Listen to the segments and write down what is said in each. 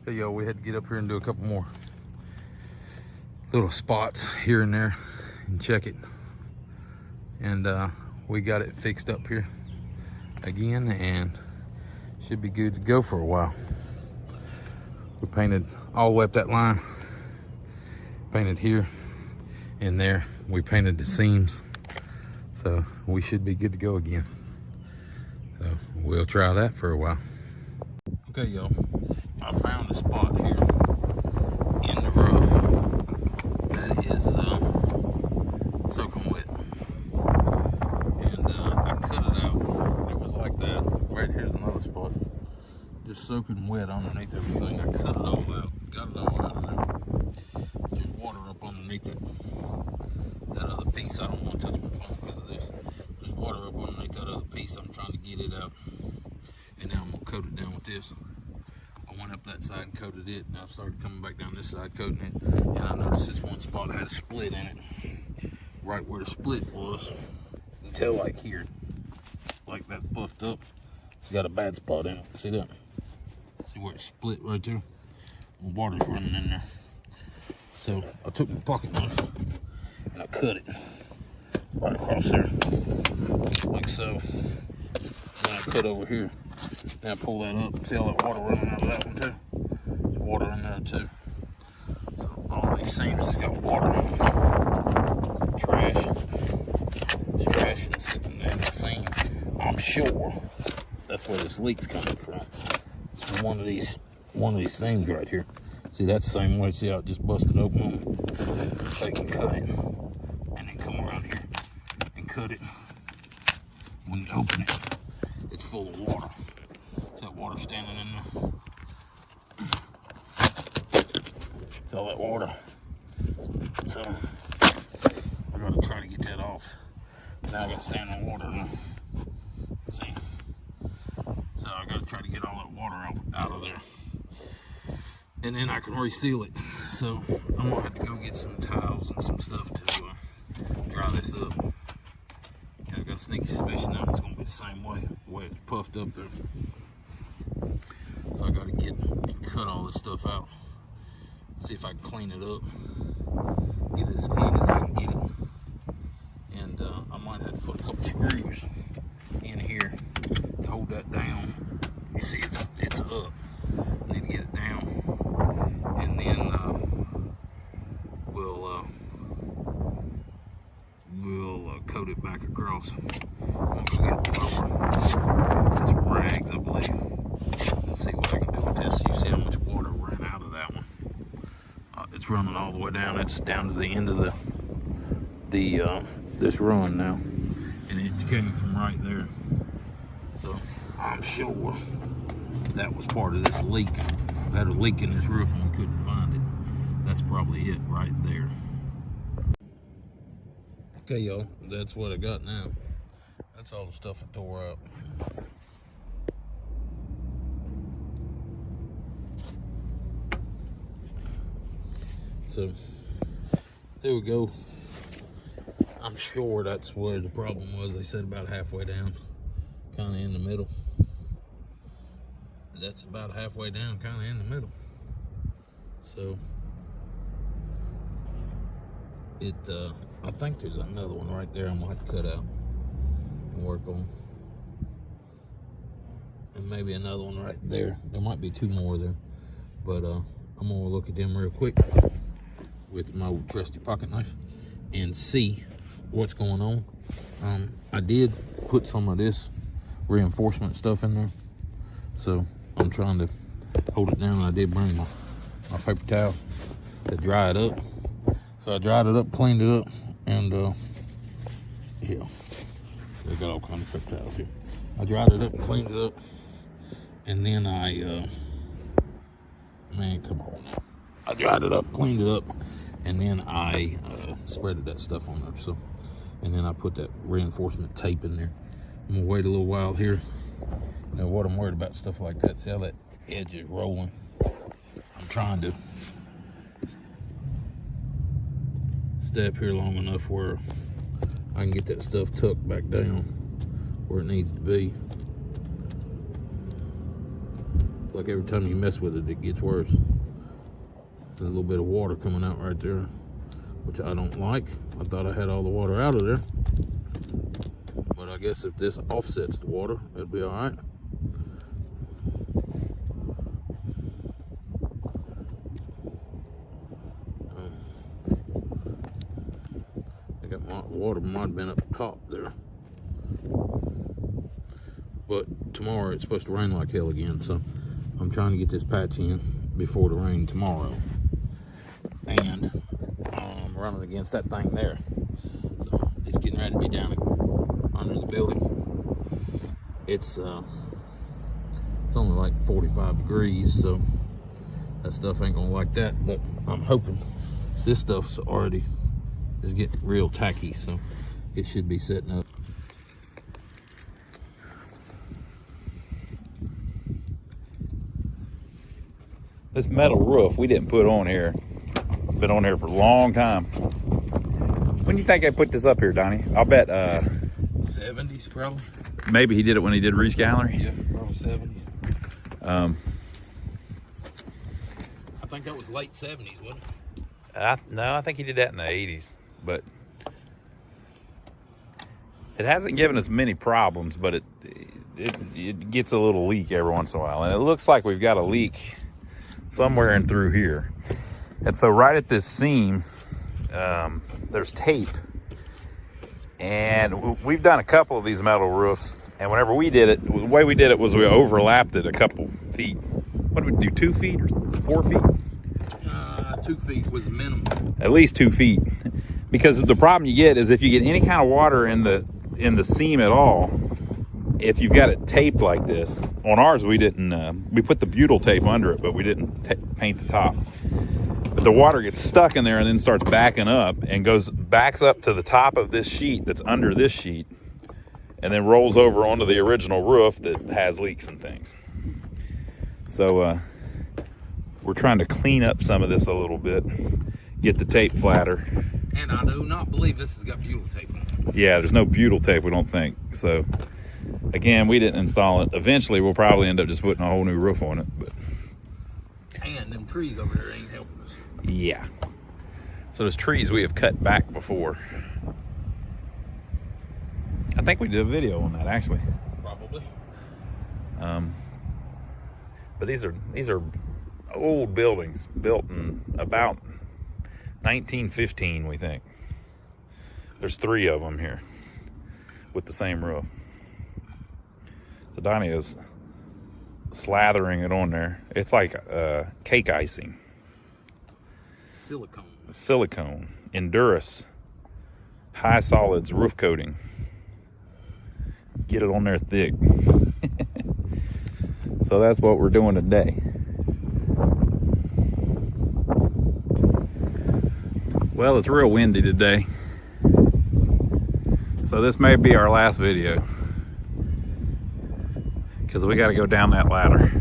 Okay, yo, we had to get up here and do a couple more little spots here and there and check it. And we got it fixed up here again and should be good to go for a while. We painted all the way up that line, painted here and there. We painted the seams, so we should be good to go again. So we'll try that for a while. Okay, y'all, I found a spot here in the roof that is soaking wet, and I cut it out. It was like that. Right here's another spot, just soaking wet underneath everything. I cut it all out, got it all out of there. Just water up underneath it. That other piece, I don't want to touch my phone because of this. Just water up underneath that other piece. I'm trying to get it out. And now I'm gonna coat it down with this. I went up that side and coated it, and I started coming back down this side coating it, and I noticed this one spot had a split in it. Right where the split was, you can tell like here, like that's puffed up. It's got a bad spot in it. See that? See where it split right there? The water's running in there. So I took my pocket knife and I cut it right across there, like so. Then I cut over here. Now pull that up. See all that water running out of that one too? There's water in there too. So all these seams has got water. Trash. There's trash and sitting in the seam. I'm sure that's where this leak's coming from. It's from one of these seams right here. See, that's the same way. See how it just busted open? So you can cut it and then come around here and cut it. When you open it, it's full of water. See that water standing in there? It's all that water. So I gotta try to get that off. Now I gotta stand in water now. See? So I gotta try to get all that water out of there. And then I can reseal it. So I'm gonna have to go get some tiles and some stuff to dry this up. I got a sneaky suspicion that it's gonna be the same way, the way it's puffed up there. So I gotta get and cut all this stuff out. See if I can clean it up. Get it as clean as I can get it. And I might have to put a couple screws in here to hold that down. You see it's up. I need to get it down. And then we'll coat it back across. I'm gonna go get a blower and some rags, I believe. Let's see what I can do with this. You see how much water ran out of that one. It's running all the way down. It's down to the end of this run now, and it came from right there. So I'm sure that was part of this leak. I had a leak in this roof and we couldn't find it. That's probably it right there. Okay, y'all, that's what I got now. That's all the stuff I tore out. So there we go. I'm sure that's where the problem was. They said about halfway down, kind of in the middle. That's about halfway down, kind of in the middle. So I think there's another one right there I'm gonna have to cut out and work on, and maybe another one right there. There might be two more there, but I'm gonna look at them real quick with my trusty pocket knife and see what's going on. I did put some of this reinforcement stuff in there, so I'm trying to hold it down. I did bring my paper towel to dry it up. So I dried it up, cleaned it up, and yeah, they got all kinds of paper towels here. I dried it up and cleaned it up, and then man, come on now. I dried it up, cleaned it up, and then I spreaded that stuff on there. So, and then I put that reinforcement tape in there. I'm gonna wait a little while here. Now, what I'm worried about, stuff like that, see how that edge is rolling? I'm trying to stay up here long enough where I can get that stuff tucked back down where it needs to be. It's like every time you mess with it, it gets worse. There's a little bit of water coming out right there, which I don't like. I thought I had all the water out of there. But I guess if this offsets the water, it'll be all right. I got my water might have been up top there. But tomorrow it's supposed to rain like hell again, so I'm trying to get this patch in before the rain tomorrow. And I'm running against that thing there. So it's getting ready to be down under the building. It's only like 45 degrees, so that stuff ain't gonna like that. But I'm hoping this stuff's already is getting real tacky, so it should be setting up. This metal roof we didn't put on here. Been on here for a long time. When do you think I put this up here, Donnie? I'll bet 70s probably. Maybe he did it when he did Reese Gallery. Yeah, probably 70s. I think that was late 70s, wasn't it? No, I think he did that in the 80s, but it hasn't given us many problems, but it gets a little leak every once in a while, and it looks like we've got a leak somewhere in through here. And so right at this seam, there's tape, and we've done a couple of these metal roofs, and whenever we did it, the way we did it was we overlapped it a couple feet. What did we do, 2 feet or 4 feet? 2 feet was the minimum. At least 2 feet, because the problem you get is if you get any kind of water in the seam at all, if you've got it taped like this. On ours we didn't, we put the butyl tape under it, but we didn't paint the top. But the water gets stuck in there and then starts backing up and backs up to the top of this sheet that's under this sheet, and then rolls over onto the original roof that has leaks and things. So we're trying to clean up some of this a little bit, get the tape flatter. And I do not believe this has got butyl tape on it. Yeah, there's no butyl tape, we don't think. So again, we didn't install it. Eventually we'll probably end up just putting a whole new roof on it. But and them trees over there ain't helping us. Yeah. So there's trees we have cut back before. I think we did a video on that actually. Probably. But these are old buildings built in about 1915, we think. There's 3 of them here with the same roof. So Donnie is slathering it on there. It's like cake icing. Silicone. Endurus. High solids roof coating. Get it on there thick. So that's what we're doing today. Well, it's real windy today, so this may be our last video because we got to go down that ladder.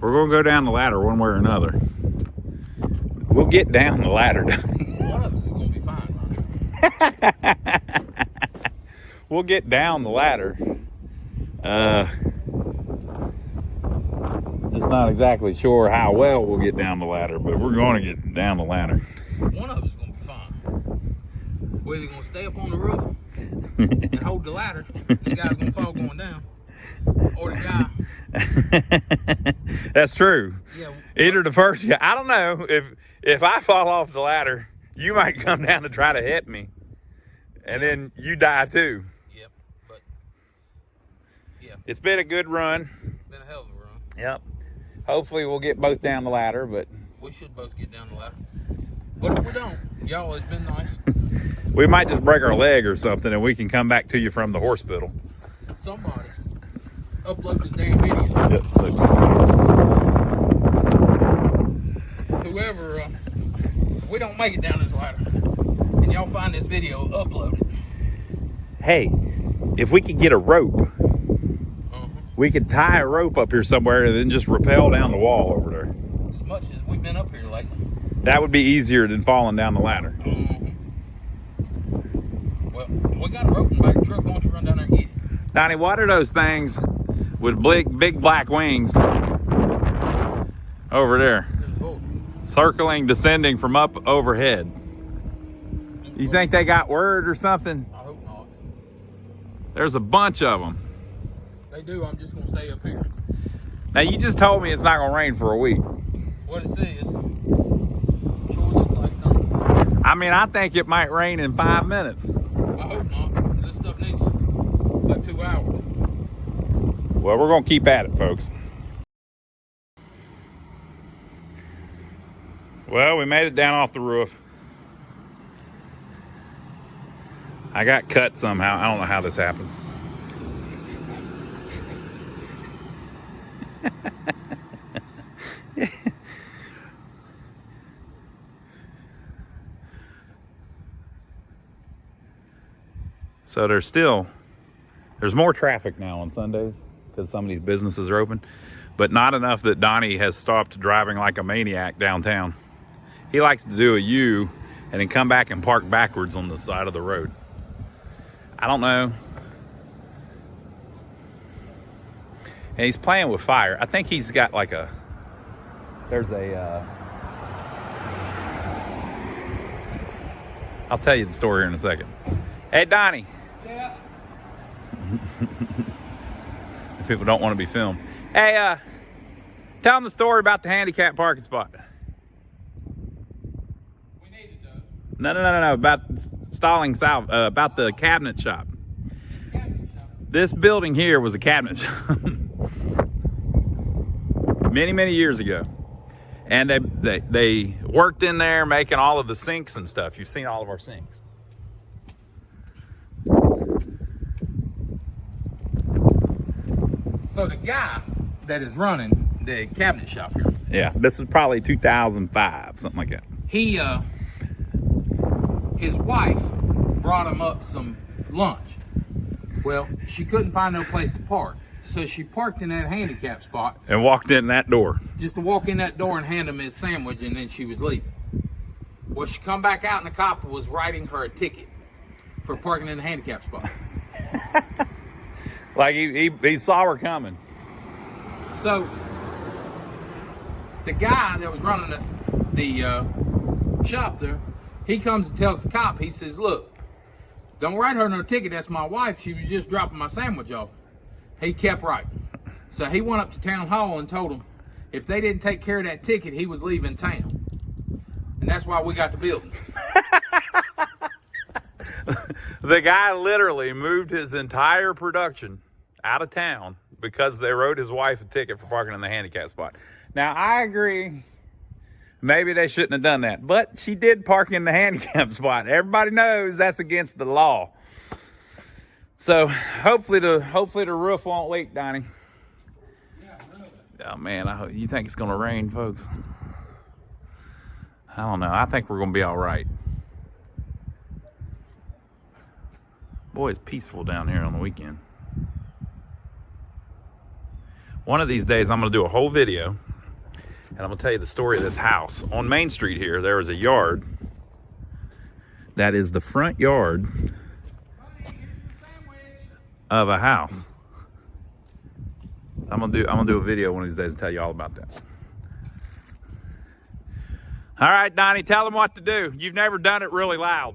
We're going to go down the ladder one way or another. We'll get down the ladder. One of us is going to be fine, right? We'll get down the ladder. Just not exactly sure how well we'll get down the ladder, but we're going to get down the ladder. One of us is going to be fine. We're either going to stay up on the roof and hold the ladder, the guy's going to fall going down, or the guy. That's true. Yeah. Either the first guy. I don't know. If I fall off the ladder, you might come down to try to hit me, and then you die too. Yep. But yeah, it's been a good run. Been a hell of a run. Yep. Hopefully we'll get both down the ladder, but we should both get down the ladder. But if we don't, y'all, it's been nice. We might just break our leg or something, and we can come back to you from the hospital. Somebody upload this damn video. Yep. Whoever, if we don't make it down this ladder, and y'all find this video, upload it. Hey, if we could get a rope, we could tie a rope up here somewhere and then just rappel down the wall over there. As much as we've been up here lately. That would be easier than falling down the ladder. Well, We got a rope in the back of the truck. Why don't you run down there and get it? Donnie, what are those things with big black wings over there? Circling, descending from up overhead. You think they got word or something? I hope not. There's a bunch of them. They do. I'm just going to stay up here. Now, you just told me it's not going to rain for a week. What it says sure looks like it don't. I mean, I think it might rain in 5 minutes. I hope not, because this stuff needs about 2 hours. Well, we're going to keep at it, folks. Well, we made it down off the roof. I got cut somehow. I don't know how this happens. So there's more traffic now on Sundays because some of these businesses are open, but not enough that Donnie has stopped driving like a maniac downtown. He likes to do a U and then come back and park backwards on the side of the road. I don't know. And he's playing with fire. I think he's got like I'll tell you the story here in a second. Hey, Donnie. Yeah. People don't want to be filmed. Hey, tell them the story about the handicap parking spot. We need it, Doug. No. About stalling south. About the cabinet shop. This cabinet shop. This building here was a cabinet shop. many years ago, and they worked in there making all of the sinks and stuff. You've seen all of our sinks. So the guy that is running the cabinet shop here, Yeah, this was probably 2005, something like that. His wife brought him up some lunch. Well, she couldn't find no place to park, so she parked in that handicap spot And walked in that door. just to walk in that door and hand him his sandwich, and then she was leaving. Well, she come back out, and the cop was writing her a ticket for parking in the handicap spot. Like he saw her coming. So the guy that was running the shop there, he comes and tells the cop, he says, look, don't write her no ticket. That's my wife. She was just dropping my sandwich off. He kept writing. So he went up to town hall and told them if they didn't take care of that ticket, he was leaving town. And that's why we got the building. The guy literally moved his entire production out of town because they wrote his wife a ticket for parking in the handicap spot. Now, I agree, maybe they shouldn't have done that, but she did park in the handicap spot. Everybody knows that's against the law. So hopefully the roof won't leak, Donnie. Yeah, really. Oh man, you think it's gonna rain, folks? I don't know. I think we're gonna be all right. Boy, it's peaceful down here on the weekend. One of these days, I'm gonna do a whole video, and I'm gonna tell you the story of this house. On Main Street here, there is a yard that is the front yard of a house. I'm gonna do a video one of these days and tell you all about that. All right, Donnie, tell them what to do. You've never done it really loud.